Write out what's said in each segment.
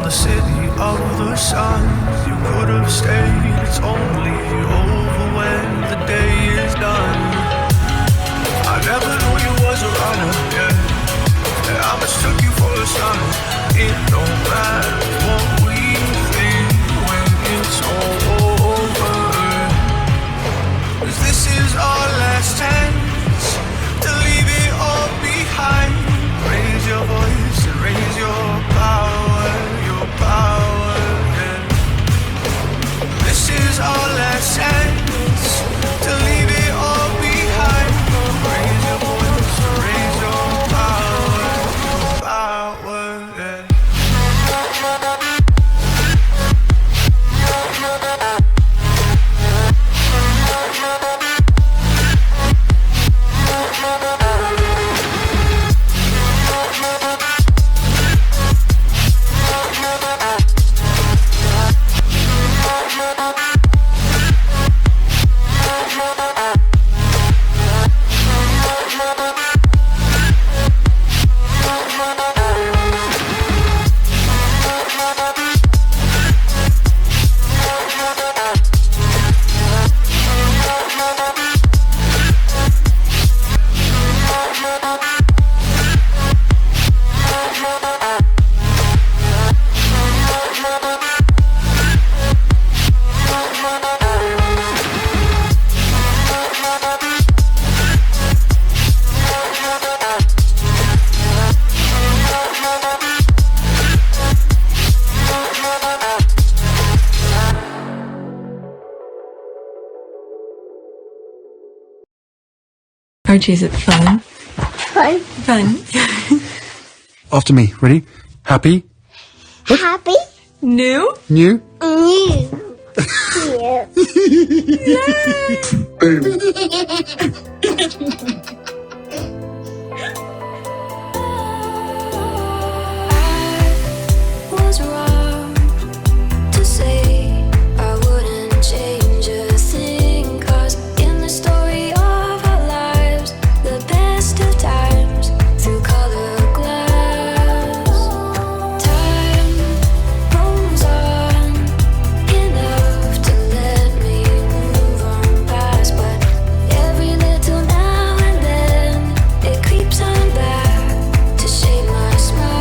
the city of the sun. You could have stayed, it's only over when the day is done. I never knew you was a runner, yeah. I mistook you for a son. It don't matter what we think when it's all over. 'Cause this is our last chance to leave it all behind. Raise your voice and raise your power, yeah. This is our last chance to leave it all behind. Raise your voice and raise your power, yeah. Archie, is it fun? Fun. Fun. After me. Ready? Happy? Happy. New? New? New. Was wrong to say I wouldn't change a thing, 'cause in the story of our lives, the best of times through color glass, time rolls on enough to let me move on past, but every little now and then it creeps on back to shape my smile.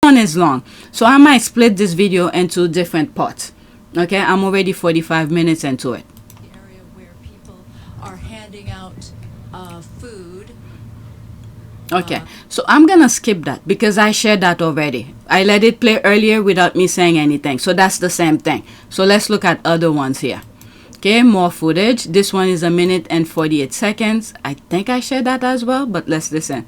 One is long, so I might split this video into different parts. Okay, I'm already 45 minutes into it. Area where people are handing out food. Okay, so I'm gonna skip that because I shared that already. I let it play earlier without me saying anything, so that's the same thing. So let's look at other ones here. Okay, more footage. This one is 1 minute and 48 seconds. I think I shared that as well, but let's listen.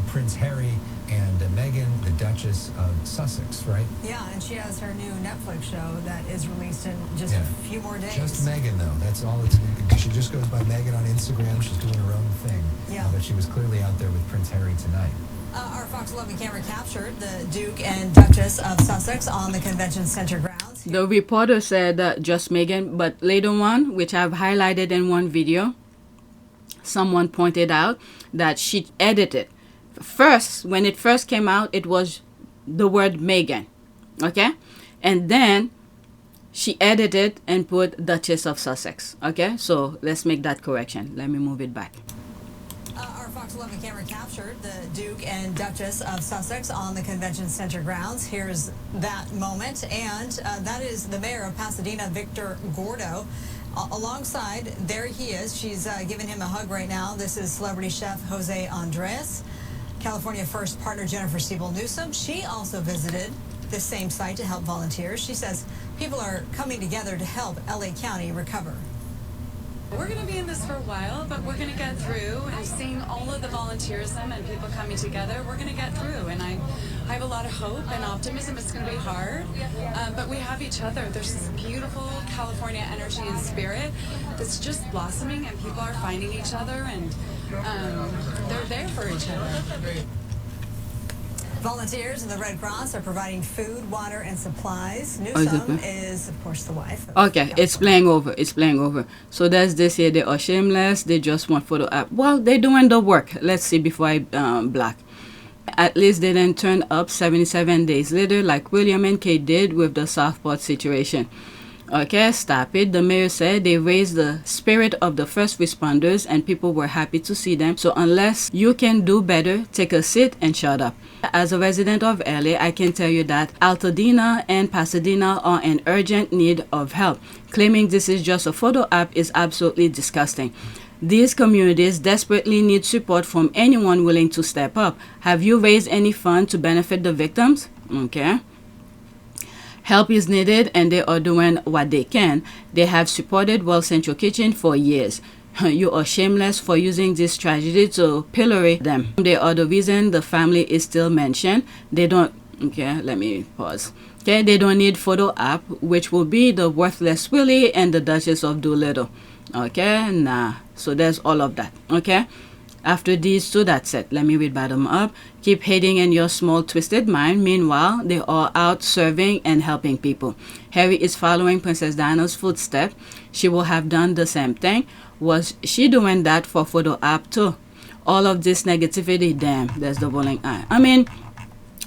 Prince Harry and Meghan, the Duchess of Sussex, right? Yeah, and she has her new Netflix show that is released in just Yeah. a few more days. Just Meghan, though. That's all it's. She just goes by Meghan on Instagram. She's doing her own thing. Yeah. But she was clearly out there with Prince Harry tonight. Our Fox 11 camera captured the Duke and Duchess of Sussex on the convention center grounds. The reporter said just Meghan, but later on, which I've highlighted in one video, someone pointed out that she edited. First, when it first came out, it was the word Meghan, okay? And then she edited and put Duchess of Sussex, okay? So let's make that correction. Let me move it back. Our Fox 11 camera captured the Duke and Duchess of Sussex on the convention center grounds. Here's that moment, and that is the mayor of Pasadena, Victor Gordo. Alongside, there he is. She's giving him a hug right now. This is celebrity chef Jose Andres. California First partner Jennifer Newsom. She also visited the same site to help volunteers. She says people are coming together to help LA County recover. We're going to be in this for a while, but we're going to get through, and seeing all of the volunteerism and people coming together, we're going to get through. And I have a lot of hope and optimism. It's going to be hard, but we have each other. There's this beautiful California energy and spirit that's just blossoming, and people are finding each other, and they're there for each other. Volunteers in the Red Cross are providing food, water, and supplies. is it Newsom playing? is, of course, the wife. Okay, it's playing over. It's playing over. So there's this here. They are shameless. They just want photo app. Well, they're doing the work. Let's see before I black. At least they didn't turn up 77 days later like William and Kate did with the Southport situation. Okay, stop it. The mayor said they raised the spirit of the first responders and people were happy to see them. So unless you can do better, take a seat and shut up. As a resident of LA, I can tell you that Altadena and Pasadena are in urgent need of help. Claiming this is just a photo app is absolutely disgusting. These communities desperately need support from anyone willing to step up. Have you raised any fund to benefit the victims? Okay. Help is needed and they are doing what they can. They have supported Well Central Kitchen for years. You are shameless for using this tragedy to pillory them. They are the reason the family is still mentioned. They don't, okay, let me pause. Okay, they don't need photo app, which will be the worthless Willie and the Duchess of Doolittle. Okay, nah. So there's all of that. Okay. After these two, that's it. Let me read bottom up. Keep hating in your small twisted mind. Meanwhile, they are out serving and helping people. Harry is following Princess Diana's footsteps. She will have done the same thing. Was she doing that for photo app too? All of this negativity, damn, there's the rolling eye. I mean,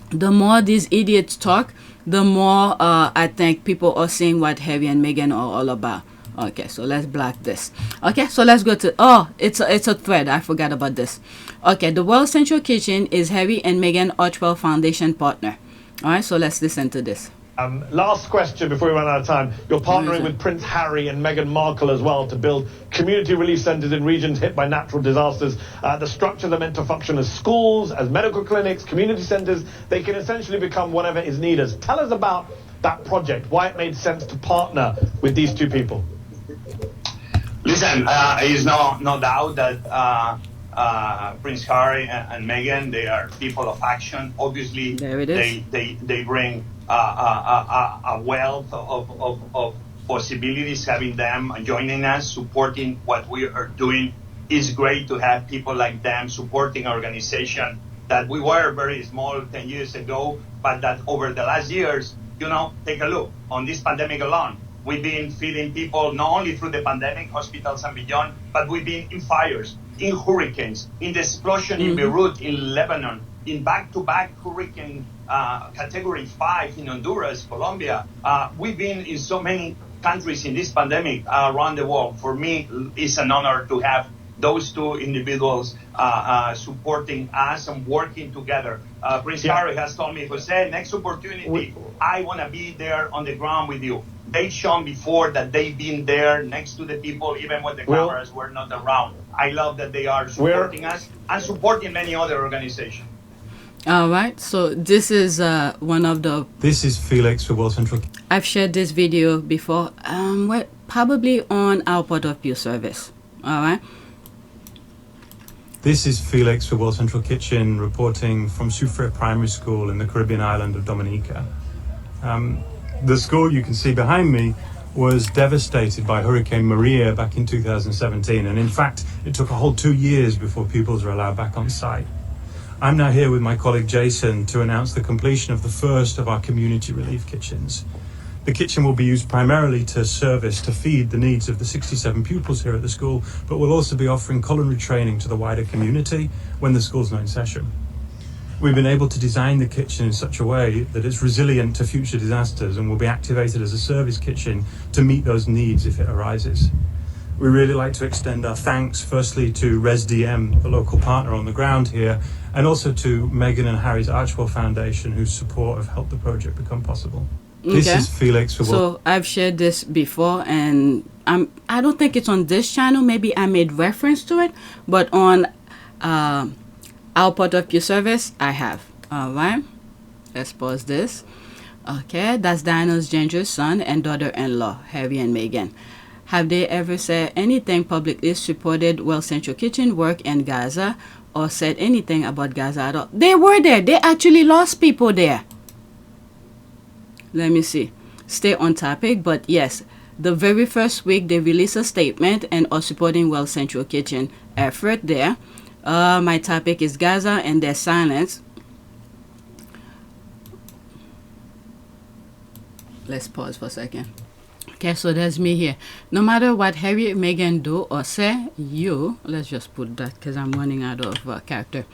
the more these idiots talk, the more I think people are seeing what Harry and Meghan are all about. Okay, so let's block this. Okay, so let's go to, oh, it's a thread. I forgot about this. Okay, the Well Central Kitchen is Harry and Meghan Archwell Foundation partner. All right, so let's listen to this. Last question before we run out of time. You're partnering with Prince Harry and Meghan Markle as well to build community relief centres in regions hit by natural disasters. The structures are meant to function as schools, as medical clinics, community centres. They can essentially become whatever is needed. Tell us about that project, why it made sense to partner with these two people. Listen, it's no doubt that Prince Harry and Meghan, they are people of action. Obviously, there it is. They bring a wealth of possibilities. Having them joining us, supporting what we are doing, is great to have people like them supporting organization that we were very small 10 years ago, but that over the last years, you know, take a look on this pandemic alone. We've been feeding people not only through the pandemic, hospitals and beyond, but we've been in fires, in hurricanes, in the explosion in Beirut, in Lebanon, in back-to-back hurricane category 5 in Honduras, Colombia. We've been in so many countries in this pandemic around the world. For me, it's an honor to have those two individuals supporting us and working together. Prince Harry has told me, Jose, next opportunity, I want to be there on the ground with you. They've shown before that they've been there next to the people, even when the cameras were not around. I love that they are supporting us and supporting many other organizations. All right, so this is one of the... This is Felix for Well Central. I've shared this video before, probably on our Port of View service. All right. This is Felix for Well Central Kitchen reporting from Soufrière Primary School in the Caribbean island of Dominica. The school you can see behind me was devastated by Hurricane Maria back in 2017, and in fact it took a whole 2 years before pupils were allowed back on site. I'm now here with my colleague Jason to announce the completion of the first of our community relief kitchens. The kitchen will be used primarily to feed the needs of the 67 pupils here at the school, but we'll also be offering culinary training to the wider community when the school's not in session. We've been able to design the kitchen in such a way that it's resilient to future disasters and will be activated as a service kitchen to meet those needs if it arises. We really like to extend our thanks firstly to ResDM, the local partner on the ground here, and also to Meghan and Harry's Archwell Foundation, whose support have helped the project become possible. Okay. This is Felix. So I've shared this before, and I don't think it's on this channel. Maybe I made reference to it, but on our Port of View service, I have. All right. Let's pause this. Okay, that's Diana's Ginger's son and daughter-in-law, Harry and Meghan. Have they ever said anything publicly supported Well Central Kitchen work in Gaza or said anything about Gaza at all? They were there. They actually lost people there. Let me see. Stay on topic, but yes, the very first week they released a statement and are supporting Well Central Kitchen effort there. My topic is Gaza and their silence. Let's pause for a second. Okay, so there's me here. No matter what Harry, Meghan do or say, you, let's just put that because I'm running out of character.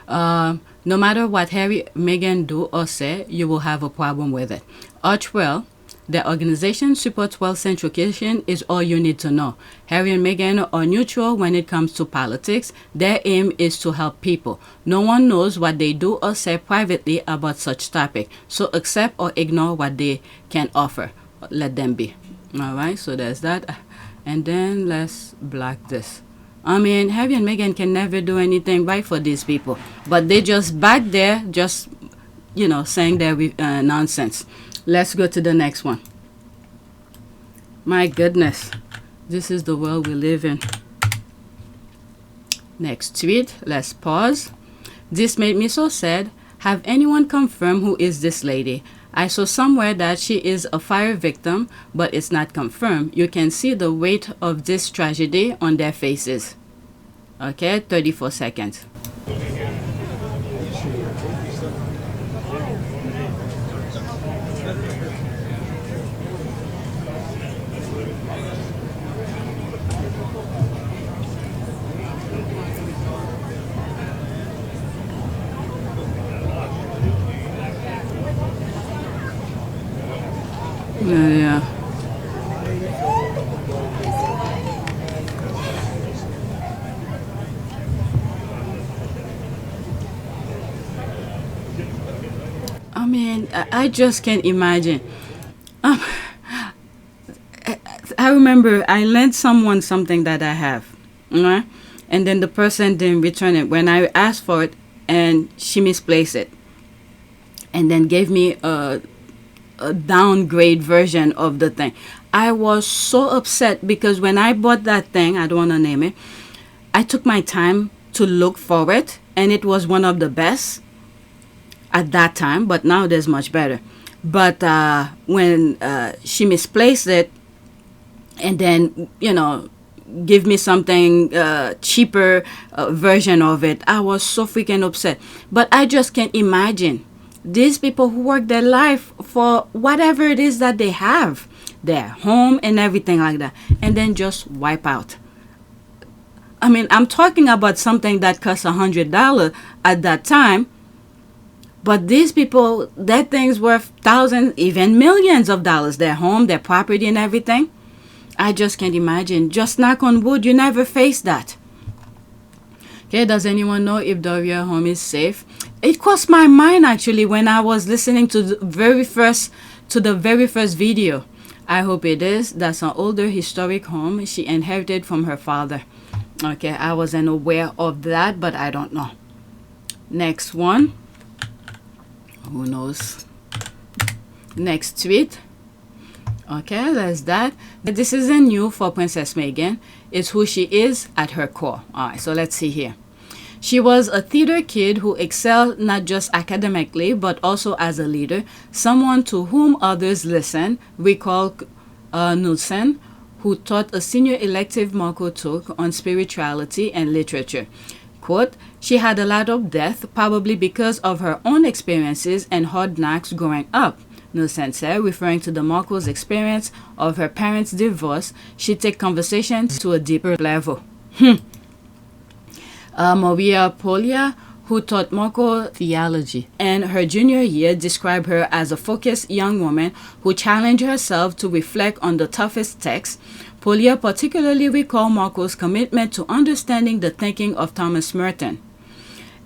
No matter what Harry, Meghan do or say, you will have a problem with it. Archwell, the organization supports well-centered education is all you need to know. Harry and Meghan are neutral when it comes to politics. Their aim is to help people. No one knows what they do or say privately about such topic. So accept or ignore what they can offer. Let them be. All right, so there's that. And then let's block this. I mean, Harry and Meghan can never do anything right for these people. But they just back there, just, you know, saying their nonsense. Let's go to the next one. My goodness. This is the world we live in. Next tweet. Let's pause. This made me so sad. Have anyone confirmed who is this lady? I saw somewhere that she is a fire victim, but it's not confirmed. You can see the weight of this tragedy on their faces. Okay, 34 seconds. Yeah. I mean, I just can't imagine. I remember I lent someone something that I have, right? And then the person didn't return it when I asked for it, and she misplaced it, and then gave me a downgrade version of the thing. I was so upset because when I bought that thing, I don't want to name it, I took my time to look for it, and it was one of the best at that time, but now there's much better. But when she misplaced it and then, you know, give me something cheaper version of it, I was so freaking upset. But I just can't imagine these people who work their life for whatever it is that they have, their home and everything like that, and then just wipe out. I mean, I'm talking about something that cost $100 at that time, but these people, that thing's worth thousands, even millions of dollars, their home, their property and everything. I just can't imagine. Just knock on wood, you never face that. Okay, does anyone know if Doria home is safe? It crossed my mind actually when I was listening to the very first video. I hope it is. That's an older historic home she inherited from her father. Okay, I wasn't aware of that, but I don't know. Next one. Who knows? Next tweet. Okay, that's that. This isn't new for Princess Meghan. It's who she is at her core. All right, so let's see here. She was a theater kid who excelled not just academically, but also as a leader, someone to whom others listen. Recall Newsom, who taught a senior elective Markle took on spirituality and literature. Quote, she had a lot of depth, probably because of her own experiences and hard knocks growing up. Newsom said, referring to the Markle's experience of her parents' divorce, she took conversations to a deeper level. Maria Polia, who taught Markle theology, and her junior year described her as a focused young woman who challenged herself to reflect on the toughest texts. Polia particularly recalled Markle's commitment to understanding the thinking of Thomas Merton.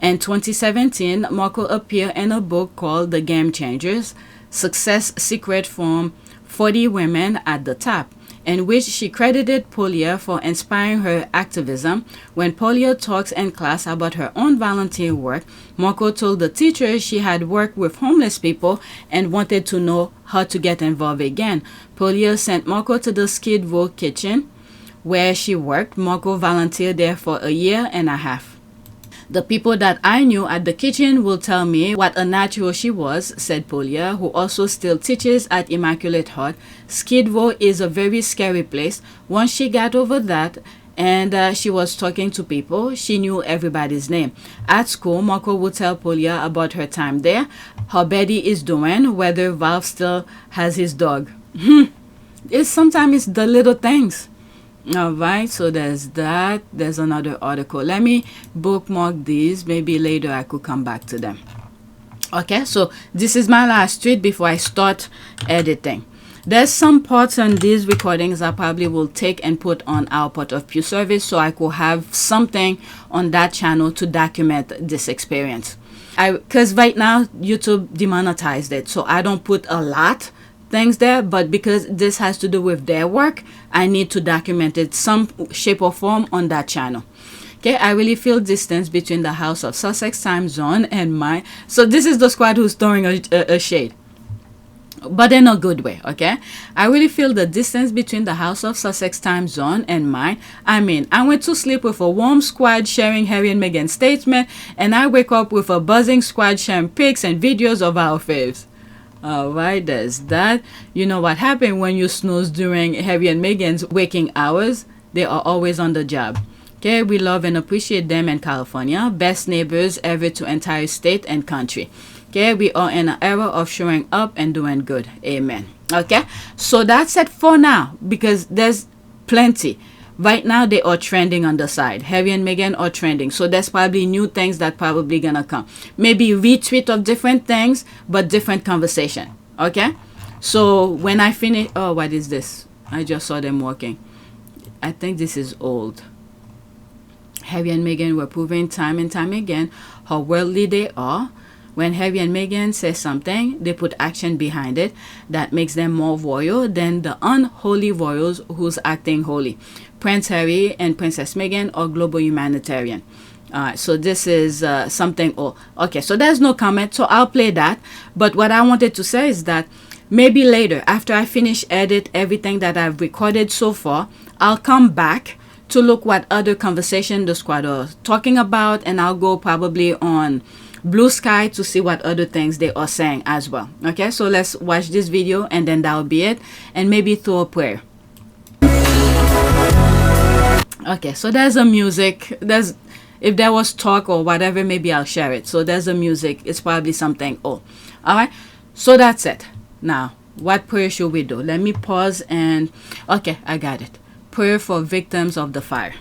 In 2017, Markle appeared in a book called The Game Changers, Success Secret from 40 Women at the Top, in which she credited Polia for inspiring her activism. When Polia talks in class about her own volunteer work, Markle told the teacher she had worked with homeless people and wanted to know how to get involved again. Polia sent Markle to the Skid Row kitchen where she worked. Markle volunteered there for a year and a half. The people that I knew at the kitchen will tell me what a natural she was, said Polia, who also still teaches at Immaculate Heart. Skid Row is a very scary place. Once she got over that and she was talking to people, she knew everybody's name. At school, Markle would tell Polia about her time there. how Betty is doing, whether Valve still has his dog. It's sometimes it's the little things. All right, so there's that. There's another article. Let me bookmark these. Maybe later I could come back to them. Okay, so this is my last tweet before I start editing. There's some parts on these recordings I probably will take and put on our Part of Pew service, so I could have something on that channel to document this experience. Because right now YouTube demonetized it, so I don't put a lot things there, but because this has to do with their work, I need to document it some shape or form on that channel. Okay, I really feel distance between the House of Sussex time zone and mine. So this is the squad who's throwing a shade, but in a good way. Okay, I really feel the distance between the House of Sussex time zone and mine. I mean, I went to sleep with a warm squad sharing Harry and Meghan's statement, and I wake up with a buzzing squad sharing pics and videos of our faves. All right, there's that. You know what happened when you snooze during Harry and Meghan's waking hours? They are always on the job. Okay, we love and appreciate them in California. Best neighbors ever to entire state and country. Okay, we are in an era of showing up and doing good. Amen. Okay, so that's it for now, because there's plenty. Right now they are trending on the side. Harry and Meghan are trending, so there's probably new things that probably gonna come. Maybe retweet of different things, but different conversation. Okay, so when I finish, oh, what is this? I just saw them walking. I think this is old. Harry and Meghan were proving time and time again how worldly they are. When Harry and Meghan say something, they put action behind it that makes them more royal than the unholy royals who's acting holy. Prince Harry and Princess Meghan are global humanitarian. So this is something. Oh, okay, so there's no comment, so I'll play that. But what I wanted to say is that maybe later, after I finish edit everything that I've recorded so far, I'll come back to look what other conversation the squad are talking about, and I'll go probably on Blue Sky to see what other things they are saying as well. Okay, so let's watch this video, and then that'll be it, and maybe throw a prayer. Okay, so there's a music. There's, if there was talk or whatever, maybe I'll share it. So there's a music. It's probably something. Oh, all right, so that's it. Now what prayer should we do? Let me pause and okay, I got it. Prayer for victims of the fire.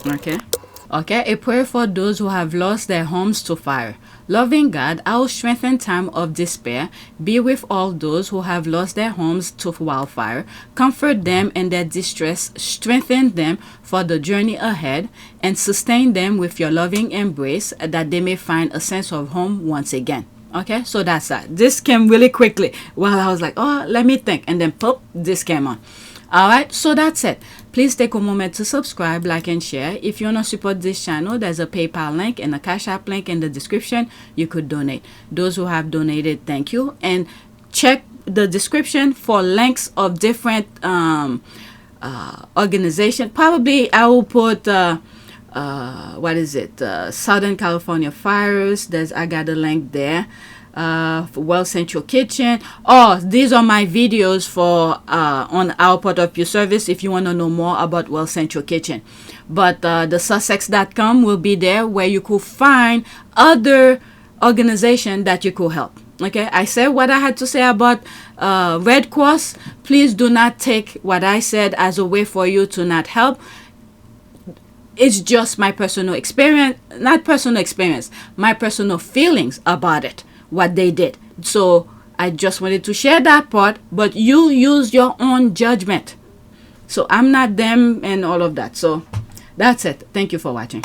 Okay, a prayer for those who have lost their homes to fire. Loving God, I will strengthen time of despair. Be with all those who have lost their homes to wildfire. Comfort them in their distress. Strengthen them for the journey ahead, and sustain them with your loving embrace, that they may find a sense of home once again. Okay, so that's that. This came really quickly while I was like, oh, let me think, and then pop, this came on. All right, so that's it. Please take a moment to subscribe, like, and share. If you want to support this channel, there's a PayPal link and a Cash App link in the description. You could donate. Those who have donated, thank you. And check the description for links of different organizations. Probably I will put what is it? Southern California Fires. I got a link there. Well Central Kitchen. Oh, these are my videos for on our Part of Pew service if you want to know more about Well Central Kitchen. But the Sussex.com will be there, where you could find other organizations that you could help. Okay, I said what I had to say about Red Cross. Please do not take what I said as a way for you to not help. It's just my personal experience, not personal experience, my personal feelings about it, what they did. So I just wanted to share that part, but you use your own judgment. So I'm not them and all of that. So that's it. Thank you for watching.